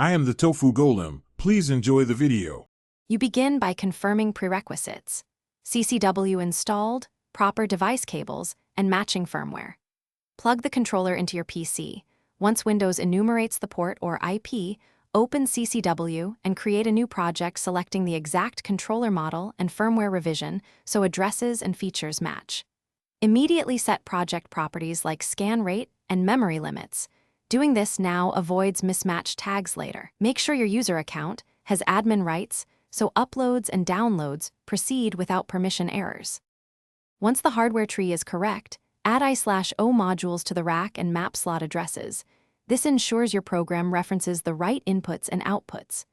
I am the Tofu Golem. Please enjoy the video. You begin by confirming prerequisites: CCW installed, proper device cables, and matching firmware. Plug the controller into your PC. Once Windows enumerates the port or IP, open CCW and create a new project selecting the exact controller model and firmware revision so addresses and features match. Immediately set project properties like scan rate and memory limits. Doing this now avoids mismatched tags later. Make sure your user account has admin rights so uploads and downloads proceed without permission errors. Once the hardware tree is correct, add I/O modules to the rack and map slot addresses. This ensures your program references the right inputs and outputs.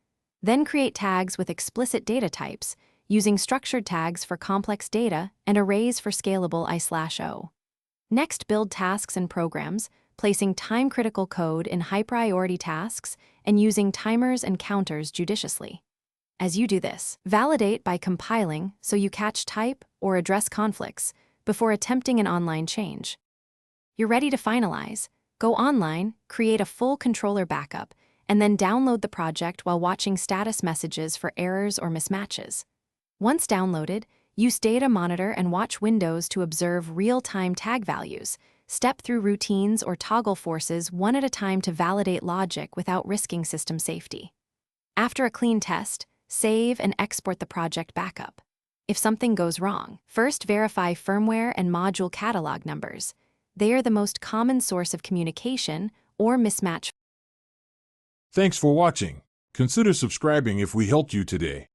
Then create tags with explicit data types, using structured tags for complex data and arrays for scalable I/O. Next, build tasks and programs, placing time-critical code in high-priority tasks and using timers and counters judiciously. As you do this, validate by compiling so you catch type or address conflicts before attempting an online change. You're ready to finalize. Go online, create a full controller backup, and then download the project while watching status messages for errors or mismatches. Once downloaded, use Data Monitor and watch Windows to observe real-time tag values. Step through routines or toggle forces one at a time to validate logic without risking system safety. After a clean test, save and export the project backup. If something goes wrong, first verify firmware and module catalog numbers. They are the most common source of communication or mismatch. Thanks for watching. Consider subscribing if we helped you today.